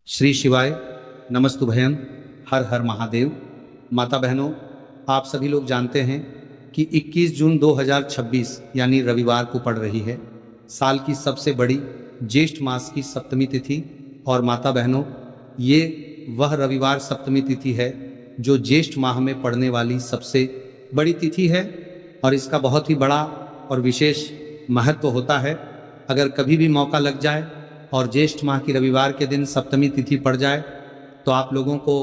श्री शिवाय नमस्तुभयम। हर हर महादेव। माता बहनों, आप सभी लोग जानते हैं कि 21 जून 2026 यानी रविवार को पड़ रही है साल की सबसे बड़ी ज्येष्ठ मास की सप्तमी तिथि। और माता बहनों, ये वह रविवार सप्तमी तिथि है जो ज्येष्ठ माह में पड़ने वाली सबसे बड़ी तिथि है और इसका बहुत ही बड़ा और विशेष महत्व होता है। अगर कभी भी मौका लग जाए और ज्येष्ठ माह की रविवार के दिन सप्तमी तिथि पड़ जाए तो आप लोगों को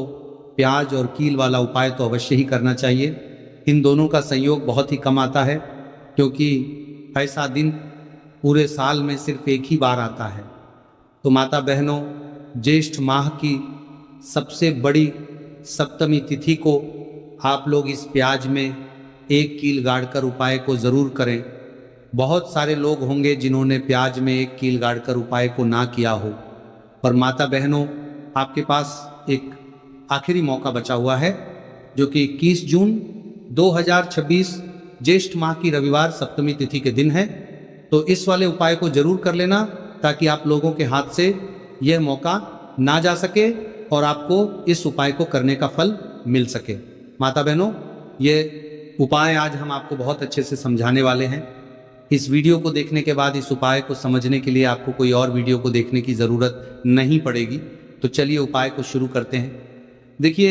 प्याज और कील वाला उपाय तो अवश्य ही करना चाहिए। इन दोनों का संयोग बहुत ही कम आता है क्योंकि ऐसा दिन पूरे साल में सिर्फ एक ही बार आता है। तो माता बहनों, ज्येष्ठ माह की सबसे बड़ी सप्तमी तिथि को आप लोग इस प्याज में एक कील गाड़कर उपाय को ज़रूर करें। बहुत सारे लोग होंगे जिन्होंने प्याज में एक कील गाड़कर उपाय को ना किया हो, पर माता बहनों, आपके पास एक आखिरी मौका बचा हुआ है जो कि 21 जून 2026 ज्येष्ठ माह की रविवार सप्तमी तिथि के दिन है। तो इस वाले उपाय को जरूर कर लेना ताकि आप लोगों के हाथ से यह मौका ना जा सके और आपको इस उपाय को करने का फल मिल सके। माता बहनों, ये उपाय आज हम आपको बहुत अच्छे से समझाने वाले हैं। इस वीडियो को देखने के बाद इस उपाय को समझने के लिए आपको कोई और वीडियो को देखने की ज़रूरत नहीं पड़ेगी। तो चलिए उपाय को शुरू करते हैं। देखिए,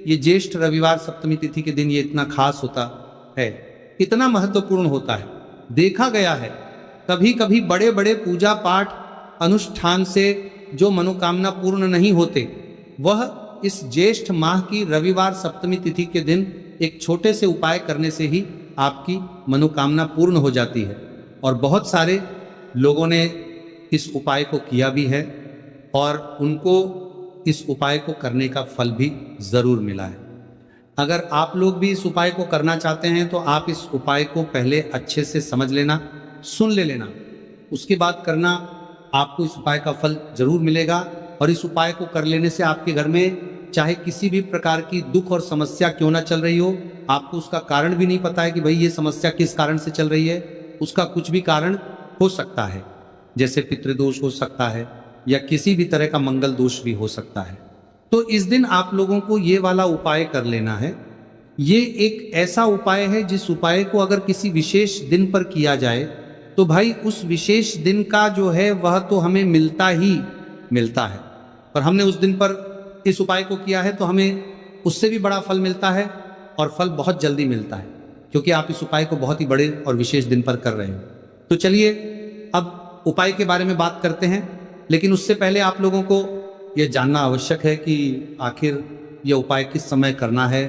ये ज्येष्ठ रविवार सप्तमी तिथि के दिन ये इतना खास होता है, इतना महत्वपूर्ण होता है। देखा गया है कभी कभी बड़े बड़े पूजा पाठ अनुष्ठान से जो मनोकामना पूर्ण नहीं होते, वह इस ज्येष्ठ माह की रविवार सप्तमी तिथि के दिन एक छोटे से उपाय करने से ही आपकी मनोकामना पूर्ण हो जाती है। और बहुत सारे लोगों ने इस उपाय को किया भी है और उनको इस उपाय को करने का फल भी ज़रूर मिला है। अगर आप लोग भी इस उपाय को करना चाहते हैं तो आप इस उपाय को पहले अच्छे से समझ लेना, सुन लेना, उसके बाद करना। आपको इस उपाय का फल जरूर मिलेगा और इस उपाय को कर लेने से आपके घर में चाहे किसी भी प्रकार की दुख और समस्या क्यों ना चल रही हो, आपको उसका कारण भी नहीं पता है कि भाई ये समस्या किस कारण से चल रही है, उसका कुछ भी कारण हो सकता है। जैसे पितृदोष हो सकता है या किसी भी तरह का मंगल दोष भी हो सकता है। तो इस दिन आप लोगों को ये वाला उपाय कर लेना है। ये एक ऐसा उपाय है जिस उपाय को अगर किसी विशेष दिन पर किया जाए तो भाई उस विशेष दिन का जो है वह तो हमें मिलता ही मिलता है। पर हमने उस दिन पर इस उपाय को किया है तो हमें उससे भी बड़ा फल मिलता है और फल बहुत जल्दी मिलता है क्योंकि आप इस उपाय को बहुत ही बड़े और विशेष दिन पर कर रहे हो। तो चलिए अब उपाय के बारे में बात करते हैं, लेकिन उससे पहले आप लोगों को यह जानना आवश्यक है कि आखिर यह उपाय किस समय करना है,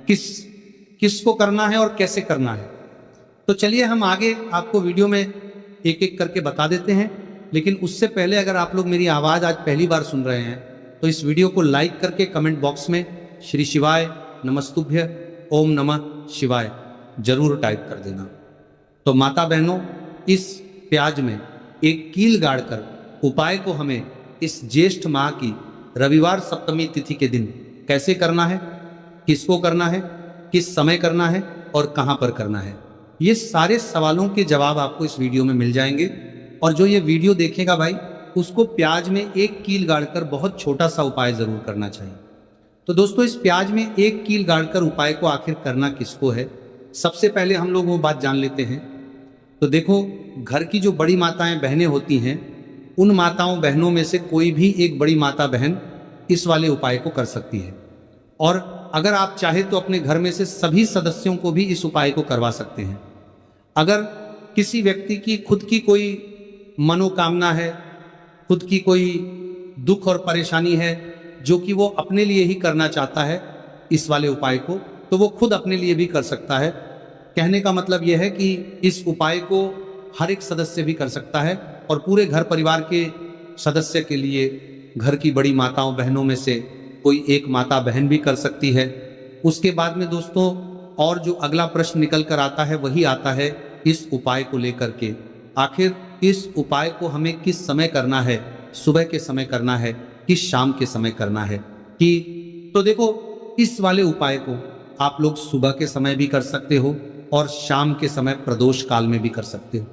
किसको करना है और कैसे करना है। तो चलिए हम आगे आपको वीडियो में एक एक करके बता देते हैं, लेकिन उससे पहले अगर आप लोग मेरी आवाज़ आज पहली बार सुन रहे हैं तो इस वीडियो को लाइक करके कमेंट बॉक्स में श्री शिवाय नमस्तुभ्य ओम नमः शिवाय जरूर टाइप कर देना। तो माता बहनों, इस प्याज में एक कील गाड़कर उपाय को हमें इस ज्येष्ठ माह की रविवार सप्तमी तिथि के दिन कैसे करना है, किसको करना है, किस समय करना है और कहां पर करना है, ये सारे सवालों के जवाब आपको इस वीडियो में मिल जाएंगे। और जो ये वीडियो देखेगा भाई, उसको प्याज में एक कील गाड़कर बहुत छोटा सा उपाय जरूर करना चाहिए। तो दोस्तों, इस प्याज में एक कील गाड़कर उपाय को आखिर करना किसको है, सबसे पहले हम लोग वो बात जान लेते हैं। तो देखो, घर की जो बड़ी माताएं बहनें होती हैं, उन माताओं बहनों में से कोई भी एक बड़ी माता बहन इस वाले उपाय को कर सकती है। और अगर आप चाहे तो अपने घर में से सभी सदस्यों को भी इस उपाय को करवा सकते हैं। अगर किसी व्यक्ति की खुद की कोई मनोकामना है, खुद की कोई दुख और परेशानी है जो कि वो अपने लिए ही करना चाहता है इस वाले उपाय को, तो वो खुद अपने लिए भी कर सकता है। कहने का मतलब यह है कि इस उपाय को हर एक सदस्य भी कर सकता है और पूरे घर परिवार के सदस्य के लिए घर की बड़ी माताओं बहनों में से कोई एक माता बहन भी कर सकती है। उसके बाद में दोस्तों, और जो अगला प्रश्न निकल कर आता है वही आता है इस उपाय को लेकर के, आखिर इस उपाय को हमें किस समय करना है, सुबह के समय करना है कि शाम के समय करना है कि। तो देखो, इस वाले उपाय को आप लोग सुबह के समय भी कर सकते हो और शाम के समय प्रदोष काल में भी कर सकते हो।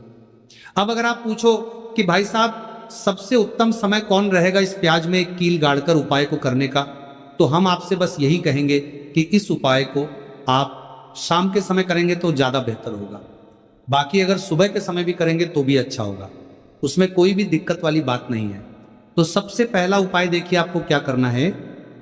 अब अगर आप पूछो कि भाई साहब सबसे उत्तम समय कौन रहेगा इस प्याज में एक कील गाड़कर उपाय को करने का, तो हम आपसे बस यही कहेंगे कि इस उपाय को आप शाम के समय करेंगे तो ज़्यादा बेहतर होगा। बाकी अगर सुबह के समय भी करेंगे तो भी अच्छा होगा, उसमें कोई भी दिक्कत वाली बात नहीं है। तो सबसे पहला उपाय देखिए आपको क्या करना है।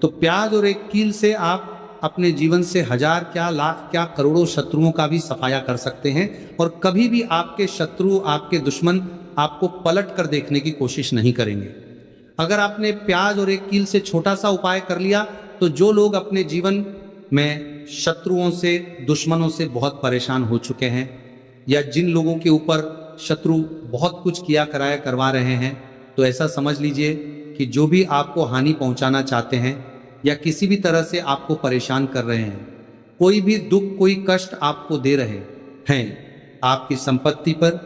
तो प्याज और एक कील से आप अपने जीवन से हजार क्या, लाख क्या, करोड़ों शत्रुओं का भी सफाया कर सकते हैं और कभी भी आपके शत्रु, आपके दुश्मन आपको पलट कर देखने की कोशिश नहीं करेंगे। अगर आपने प्याज और एक कील से छोटा सा उपाय कर लिया तो जो लोग अपने जीवन में शत्रुओं से, दुश्मनों से बहुत परेशान हो चुके हैं या जिन लोगों के ऊपर शत्रु बहुत कुछ किया कराया करवा रहे हैं, तो ऐसा समझ लीजिए कि जो भी आपको हानि पहुंचाना चाहते हैं या किसी भी तरह से आपको परेशान कर रहे हैं, कोई भी दुख, कोई कष्ट आपको दे रहे हैं, आपकी संपत्ति पर,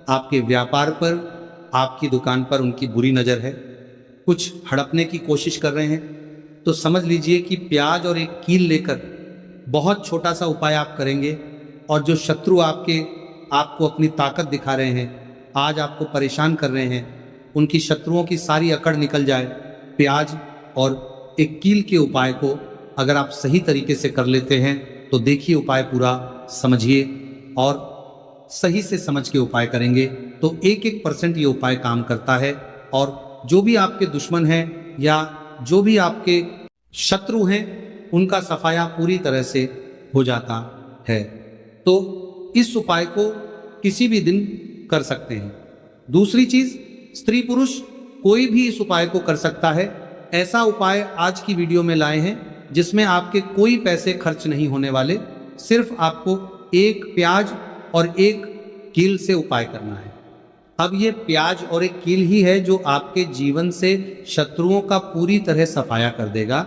आपके व्यापार पर, आपकी दुकान पर उनकी बुरी नज़र है, कुछ हड़पने की कोशिश कर रहे हैं, तो समझ लीजिए कि प्याज और एक कील लेकर बहुत छोटा सा उपाय आप करेंगे और जो शत्रु आपको अपनी ताकत दिखा रहे हैं, आज आपको परेशान कर रहे हैं, उनकी शत्रुओं की सारी अकड़ निकल जाए। प्याज और एक कील के उपाय को अगर आप सही तरीके से कर लेते हैं तो देखिए उपाय पूरा समझिए और सही से समझ के उपाय करेंगे तो 1% ये उपाय काम करता है और जो भी आपके दुश्मन हैं या जो भी आपके शत्रु हैं उनका सफाया पूरी तरह से हो जाता है। तो इस उपाय को किसी भी दिन कर सकते हैं। दूसरी चीज, स्त्री पुरुष कोई भी इस उपाय को कर सकता है। ऐसा उपाय आज की वीडियो में लाए हैं जिसमें आपके कोई पैसे खर्च नहीं होने वाले, सिर्फ आपको एक प्याज और एक कील से उपाय करना है। अब ये प्याज और एक कील ही है जो आपके जीवन से शत्रुओं का पूरी तरह सफाया कर देगा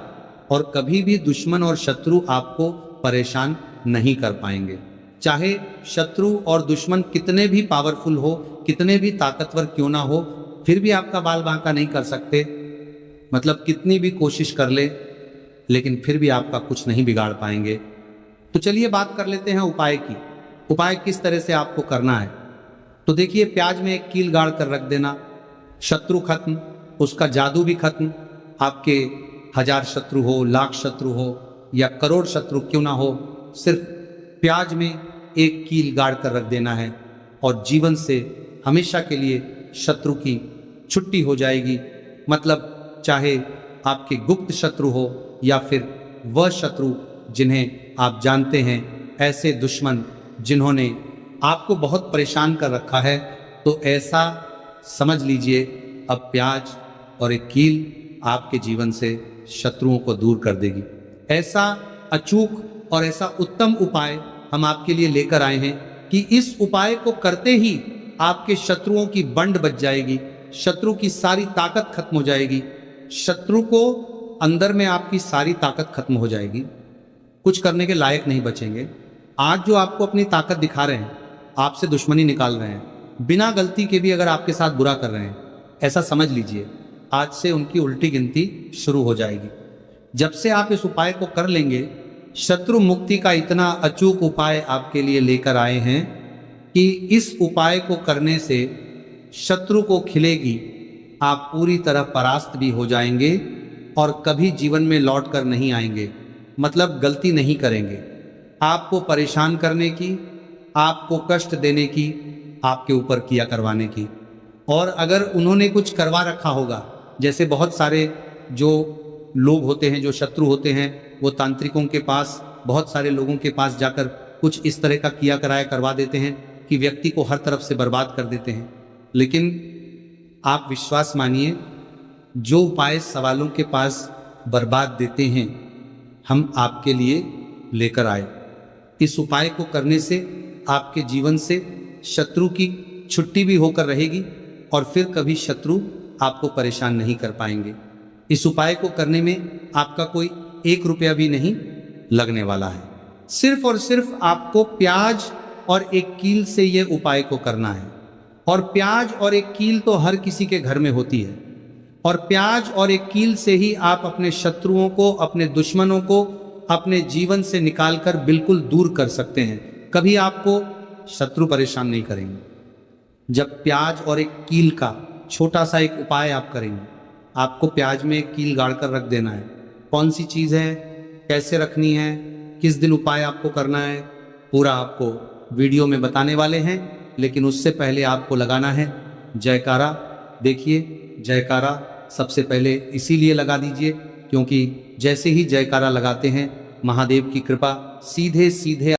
और कभी भी दुश्मन और शत्रु आपको परेशान नहीं कर पाएंगे। चाहे शत्रु और दुश्मन कितने भी पावरफुल हो, कितने भी ताकतवर क्यों ना हो, फिर भी आपका बाल बांका नहीं कर सकते। मतलब कितनी भी कोशिश कर ले लेकिन फिर भी आपका कुछ नहीं बिगाड़ पाएंगे। तो चलिए बात कर लेते हैं उपाय की। उपाय किस तरह से आपको करना है। तो देखिए, प्याज में एक कील गाड़ कर रख देना, शत्रु खत्म, उसका जादू भी खत्म। आपके 1000 शत्रु हो, लाख शत्रु हो या करोड़ शत्रु क्यों ना हो, सिर्फ प्याज में एक कील गाड़ कर रख देना है और जीवन से हमेशा के लिए शत्रु की छुट्टी हो जाएगी। मतलब चाहे आपके गुप्त शत्रु हो या फिर वह शत्रु जिन्हें आप जानते हैं, ऐसे दुश्मन जिन्होंने आपको बहुत परेशान कर रखा है, तो ऐसा समझ लीजिए अब प्याज और एक कील आपके जीवन से शत्रुओं को दूर कर देगी। ऐसा अचूक और ऐसा उत्तम उपाय हम आपके लिए लेकर आए हैं कि इस उपाय को करते ही आपके शत्रुओं की बंड बच जाएगी, शत्रु की सारी ताकत खत्म हो जाएगी, शत्रु को अंदर में आपकी सारी ताकत खत्म हो जाएगी, कुछ करने के लायक नहीं बचेंगे। आज जो आपको अपनी ताकत दिखा रहे हैं, आपसे दुश्मनी निकाल रहे हैं, बिना गलती के भी अगर आपके साथ बुरा कर रहे हैं, ऐसा समझ लीजिए आज से उनकी उल्टी गिनती शुरू हो जाएगी। जब से आप इस उपाय को कर लेंगे, शत्रु मुक्ति का इतना अचूक उपाय आपके लिए लेकर आए हैं कि इस उपाय को करने से शत्रु को खिलेगी, आप पूरी तरह परास्त भी हो जाएंगे और कभी जीवन में लौट कर नहीं आएंगे। मतलब गलती नहीं करेंगे। आपको परेशान करने की, आपको कष्ट देने की, आपके ऊपर किया करवाने की। और अगर उन्होंने कुछ करवा रखा होगा, जैसे बहुत सारे जो लोग होते हैं, जो शत्रु होते हैं, वो तांत्रिकों के पास, बहुत सारे लोगों के पास जाकर कुछ इस तरह का किया कराया करवा देते हैं कि व्यक्ति को हर तरफ से बर्बाद कर देते हैं। लेकिन आप विश्वास मानिए, जो उपाय सवालों के पास बर्बाद देते हैं, हम आपके लिए लेकर आए। इस उपाय को करने से आपके जीवन से शत्रु की छुट्टी भी होकर रहेगी और फिर कभी शत्रु आपको परेशान नहीं कर पाएंगे। इस उपाय को करने में आपका कोई 1 रुपया भी नहीं लगने वाला है। सिर्फ और सिर्फ आपको प्याज और एक कील से यह उपाय को करना है। और प्याज और एक कील तो हर किसी के घर में होती है और प्याज और एक कील से ही आप अपने शत्रुओं को, अपने दुश्मनों को अपने जीवन से निकालकर बिल्कुल दूर कर सकते हैं। कभी आपको शत्रु परेशान नहीं करेंगे। जब प्याज और एक कील का छोटा सा एक उपाय आप करेंगे। आपको प्याज में कील गाड़ कर रख देना है। कौन सी चीज़ है, कैसे रखनी है, किस दिन उपाय आपको करना है, पूरा आपको वीडियो में बताने वाले हैं। लेकिन उससे पहले आपको लगाना है जयकारा। देखिए, जयकारा सबसे पहले इसीलिए लगा दीजिए क्योंकि जैसे ही जयकारा लगाते हैं महादेव की कृपा सीधे सीधे